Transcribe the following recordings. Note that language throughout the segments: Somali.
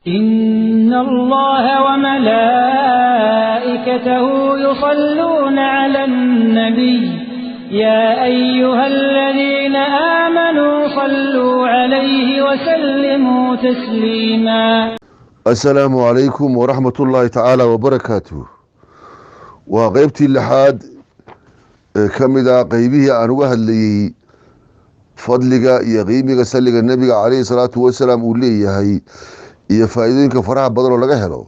إن الله وملائكته يصلون على النبي يا أيها الذين آمنوا صلوا عليه وسلموا تسليما. السلام عليكم ورحمة الله تعالى وبركاته. وقيبتي اللحاد كمدا قيبه أنوها اللي فضلك يغيمك سلك النبي عليه الصلاة والسلام وليه هي فائدينك فرح بدر لغا هلو.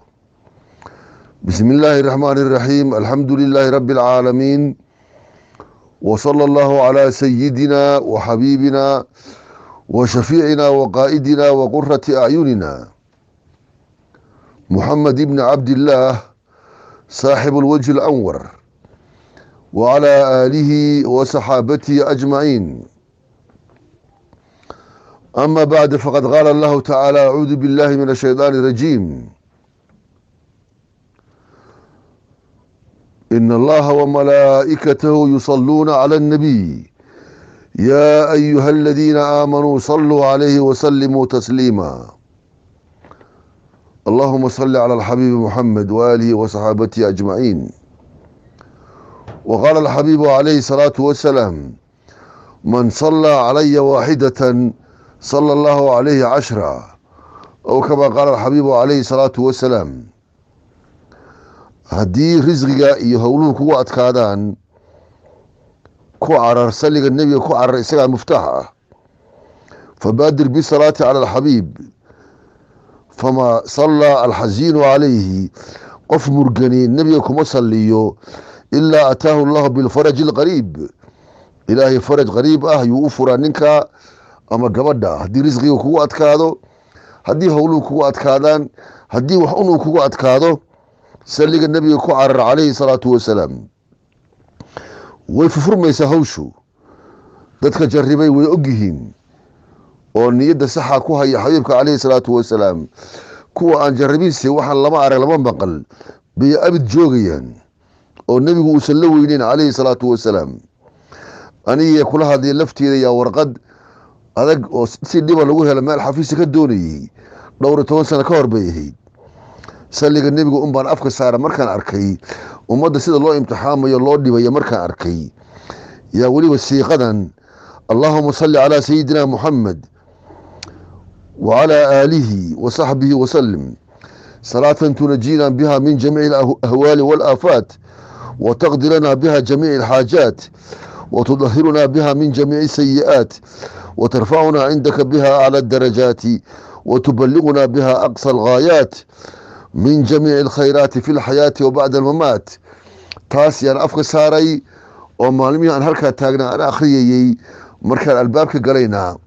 بسم الله الرحمن الرحيم. الحمد لله رب العالمين، وصلى الله على سيدنا وحبيبنا وشفيعنا وقائدنا وقرة أعيننا محمد بن عبد الله صاحب الوجه الأنور وعلى آله وصحابته أجمعين. أما بعد، فقد قال الله تعالى: أعوذ بالله من الشيطان الرجيم. إن الله وملائكته يصلون على النبي يا أيها الذين آمنوا صلوا عليه وسلموا تسليما. اللهم صل على الحبيب محمد وآله وصحابته أجمعين. وقال الحبيب عليه الصلاة والسلام: من صلى علي واحدة صلى الله عليه 10، أو كما قال الحبيب عليه الصلاة والسلام. هدي رزقك يهولون كو أتكادان كو عرر سلق النبي كو عرر إساق مفتاحة، فبادر بالصلاة على الحبيب. فما صلى الحزين عليه قف مرقني النبي كما صليو إلا أتاه الله بالفرج القريب. إلهي فرج غريب يوفر ننكا أما قبدا. هدي رزقي كو أتكادو، هدي هولو كو أتكادان، هدي وحونو كو أتكادو سلق النبي كو عرر عليه الصلاة والسلام. ويففر ميسا هوشو دادك جربي ويؤجهين oo niyada saxa ku haya xabiibka kaleey salaatu wasalaam. kuwa aan jarabinsi waxaan lama arag lama maqal biyo abid joogayaan oo nabigu uu sala weyneen kaleey salaatu wasalaam. aniga kula hadii lafteeda yaa warqad adag oo si dhiba lagu helo meel xafiis ka doonayay dhowr 10 sano ka hor bay ahayd. saliga nabigu baan afka saara markaan arkay ummadda sida loo imtixaamayo loo dhibayo markaan arkay yaa waliba siiqadan: اللهم صل على سيدنا محمد وعلى آله وصحبه وسلم صلاة تنجينا بها من جميع الأهوال والآفات، وتقضي لنا بها جميع الحاجات، وتطهرنا بها من جميع السيئات، وترفعنا عندك بها أعلى الدرجات، وتبلغنا بها أقصى الغايات من جميع الخيرات في الحياة وبعد الممات. تاسيا أفك ساري ومعلمي عن هلكا تاغنا أنا أخريي مركا البابك قرينا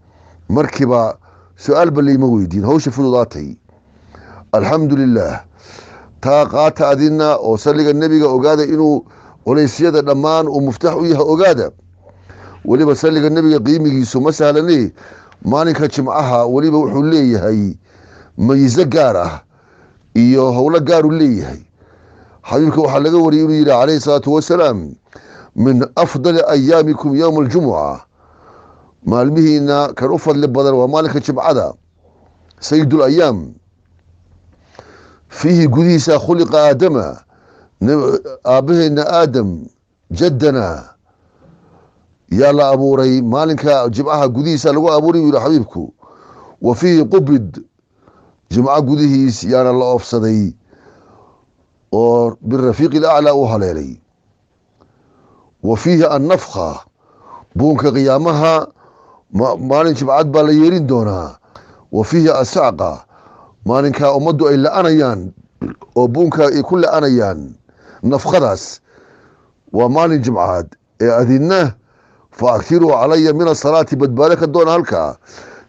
مركبا سؤال باللي مويدين هوش فضلاتي. الحمد لله تاقات أذنا وصلق النبي أقادا إنو وليسيادة دمان ومفتاح إيها أقادا. ولي بسلق النبي قيمي يسو مسهلا ليه مانكا جمعها ولي بوحو ليه هاي ميزة قاره إيو هولا قارو ليه هاي. حبيبك وحلقه وريولي عليه الصلاة والسلام: من أفضل أيامكم يوم الجمعة. مالمهينا كان أفضل لبضر ومالك جمعة سيد الأيام. فيه قديسة خلق آدم آبهنا آدم جدنا يا أبوري مالك جمعها قديسة لو أبوري ولا حبيبكو. وفيه قبض جمعة قديس يا الله أفسدي وبالرفيق الأعلى وهلالي. وفيه النفخة بونك قيامها مالنك بعد باليرين دونها. وفيه السعقة مالنك أمدو إلا أنيان وبونك كل أنيان نفخداس. ومالن جمعات أذنه فأكثروا علي من الصلاة بدبالك دون هلكا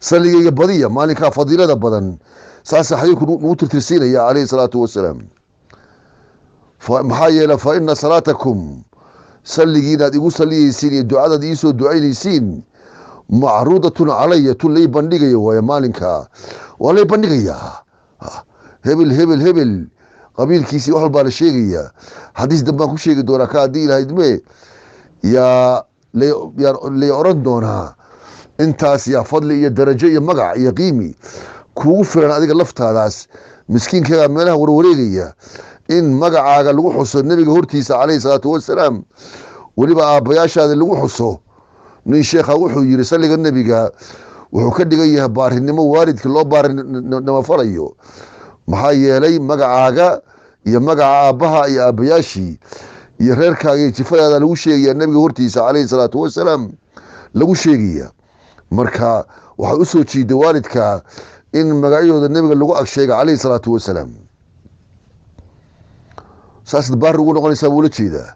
سلي يبضية مالنك فضيلة بدن ساسا حيكون نوتر ترسينة يا عليه الصلاة والسلام. فمحايلة فإن صلاتكم سلقينا ديقو سليسين الدعاء ديسو دعينيسين معروضة علي تلي بندقيا ويا مالنكا ولي بندقيا هبل هبل هبل قبيل كيسي وحل بالشيقيا حديث دماغو شيقي دورا كادي لهاي دمي يا لي أردونها انتاس يا فضل يا درجة يا مقع يا قيمي kuugu filan adiga laftaadaas miskiinkaga meelaha warwareegaya in magacaaga lagu xuso nebiga hortiisa calayhi salaatu wasalaam weliba aabbayaashaada lagu xuso nin sheekha wuxuu yidhi salliga nebiga wuxuu ka dhigan yahay baarinimo waalidka loo baarinimo falayo maxaa yeelay magacaaga iyo magaca aabbaha iyo aabbayaashii iyo reerkaaga iyo jifadaada lagu sheegaya nebiga hortiisa calayhi salaatu wasalaam lagu sheegaya marka waxay u soo jiida waalidka in magacyadooda nebiga lagu agsheega calayhi salaatu wasalaam saasad baari ugu noqonaysaa buu la jeedaa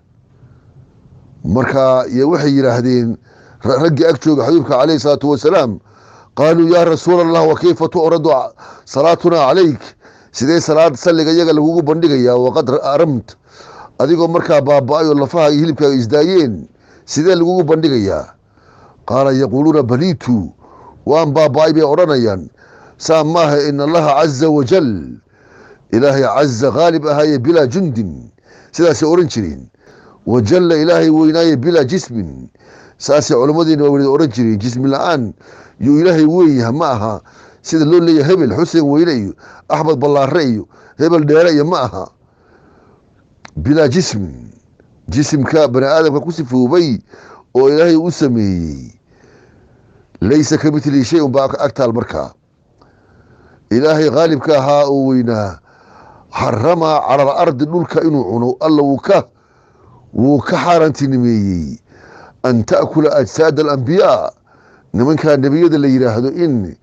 marka iyo waxay yidhaahdeen raggii ag jooga xabiibka calayhi salaatu wasalaam qaaluu yaa rasuula allah wakayfa tucradu salaatunaa calayk sidee salaad salliga iyaga lagugu bandhigayaa waqad aramt adigoo markaa baaba-ay oo lafaha iyo hilibkaaga isdaayeen sidee lagugu bandhigayaa qaala yaquuluuna baliitu waan baaba-ay bay odhanayaan saa maaha in allaha caza wajal ilaahay caza haalib ahaaye bilaa jundin sidaasay odhan jireen wajalla ilaahay weynaaye bilaa jismin saasay culammadeena waa weli odhan jireen jismi la-aan yuu ilaahay weyn yaha ma aha sida loo leeyahay hebel xuseen weyne iyo axmed ballaare iyo hebel dheere iyo ma aha bilaa jismin jisimka bani aadamka ku sifoobay oo ilaahay u sameeyey laysa ka mitlihi shay un baa agtaal markaa ilaahay haalibka ahaa oo weynaa xarama cala alardi dhulka inuu cuno alla wuu ka xaaraantinimeeyey an ta'kula ajsaada alambiyaa nimankaa nebiyada la yidhaahdo in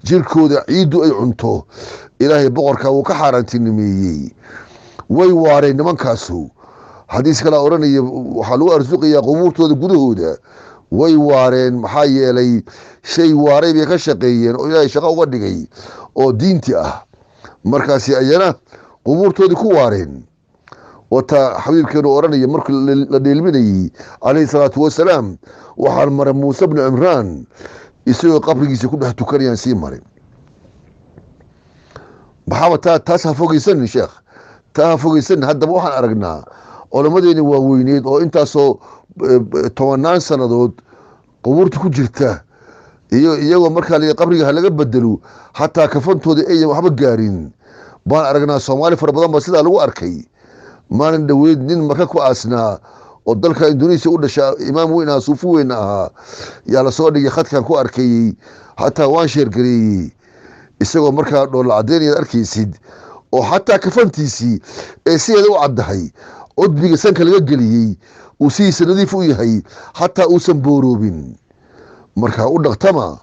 jirkooda ciiddu ay cunto ilaahay boqorkaa wuu ka xaaraantinimeeyey way waareen nimankaasu xadiis kalaa odhanaya waxaa lagu arsuqayaa qubuurtooda gudahooda way waareen maxaa yeelay shay waaray bay ka shaqeeyeen oo ilaahay shaqo uga dhigay oo diinti ah markaasi ayana qubuurtoodii ku waareen wataa xabiibkeenu odhanaya markii la dheelminayey calayhi salaatu wasalaam waxaan maray muuse bnu cimraan isagoo qabrigiisa ku dhex tukanayaan sii maray maxaaba taas ha fogeysanin sheekh taa ha fogeysanin haddaba waxaan aragnaa culammadeeni waaweyneed oo intaasoo 10 sannadood qubuurta ku jirta iyo iyagoo markaa qabriga ha laga bedelo xataa kafantooda ayan waxba gaarin baan aragnaa soomaali fara badan ba sidaa lagu arkay maalin dhoweed nin maka ku aasnaa oo dalka indonesia u dhasha imaam weyn aha suufi weyn ahaa yaa lasoo dhigay khadkan ku arkayey xataa waan sheergareeyey isagoo markaa dhoolla cadeynayaad arkaysid oo xataa kafantiisii ee sideeda u caddahay cudbiga sanka laga geliyey uu sidiisa nadiif u yahay xataa uusan booroobin markaa u dhaqtama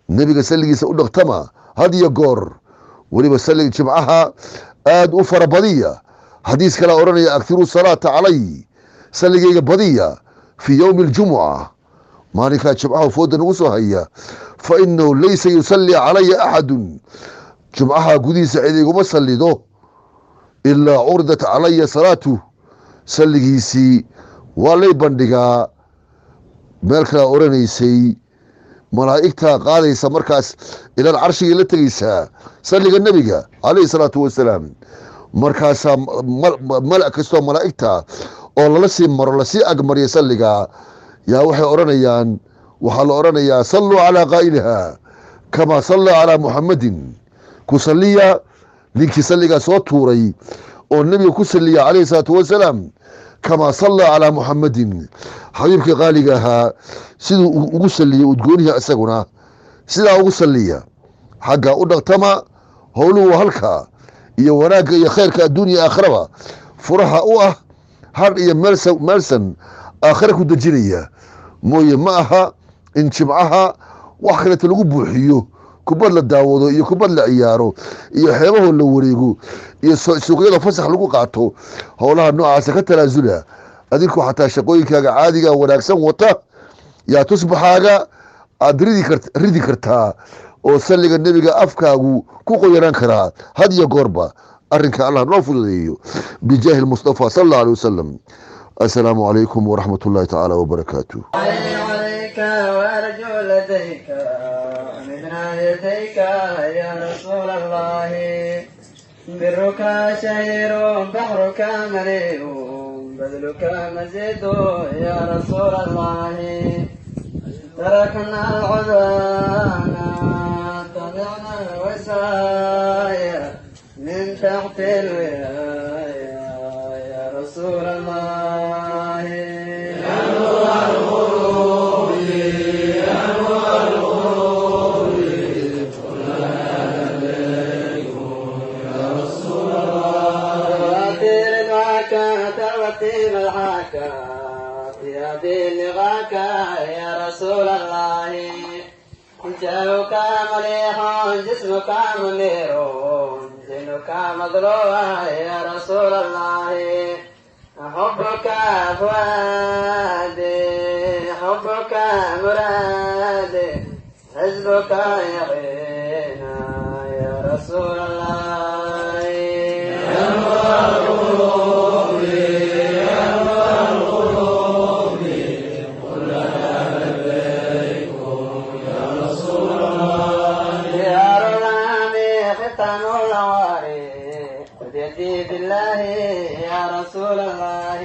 nebiga salligiisa u dhaqtama had iyo goor weliba salliga jimcaha aada u fara badiya xadiis kalaa odhanaya agtiruu salaata calay salligayga badiya fii yowmi aljumuca maalinkaa jimcaha fooda nagu soo haya fa inahu laysa yusallii calaya axadun jumcaha gudihiisa cid iguma sallido ilaa curdat calaya salaatu salligiisii waa lay bandhigaa meel kalaa odhanaysay malaa'igtaa qaadaysa markaas ilaal carshigay la tegaysaa salliga nebiga calayhi salaatu wasalaam markaasaa mala kastoo malaa'igta oo lala sii maro lasii agmariya salliga yaa waxay odhanayaan waxaa la odhanayaa salluu calaa qaa'iliha kamaa sallaa calaa muxammadin ku salliya ninkii salligaa soo tuuray oo nebiga ku salliya calayhi salaatu wasalaam kamaa sallaa calaa muxammadin xabiibkii qaaliga ahaa siduu ugu salliyey udgoonihi isaguna sidaa ugu salliya xagga u dhaqtama howluhu halka iyo wanaagga iyo khayrka adduunya aakhiraba furaha u ah har iyo meelsan aakhira ku dejinaya mooye ma aha in jimcaha wax kaleeta lagu buuxiyo kubad la daawado iyo kubad la ciyaaro iyo xeebahoo la wareego iyo suuqyada fasax lagu qaato howlaha noocaasa ka talaasula adinku xataa shaqooyinkaaga caadiga wanaagsan wata yaa tusbaxaaga aada ridi kartaa oo salliga nebiga afkaagu ku qoyanaan karaa had iyo goorba arrinka allah noo fududeeyo bijaahi lmustafa sal allahu alay wasalam assalaamu calaykum waraxmat ullahi tacaala wabarakaatuh وأرجو لديك من يديك يا رسول الله برك شهير بحرك مليء بذلك مزيد يا رسول الله تركنا العذاب تبعنا الوصايا من تحت الولاية يا رسول الله يا نور القلوب يا نور القلوب كلنا لديكم يا رسول الله تواتر معك تواتر الحاك يا دين غاك يا رسول الله جاؤك مليح جسمك منير دينك مضروع يا رسول الله حبك فؤادي حبك مرادي حزبك يقينا يا رسول الله يا نور القلوب يا نور القلوب كلنا لبيكم يا رسول الله يا رلامي ختم العواري خذ يدي بالله يا رسول الله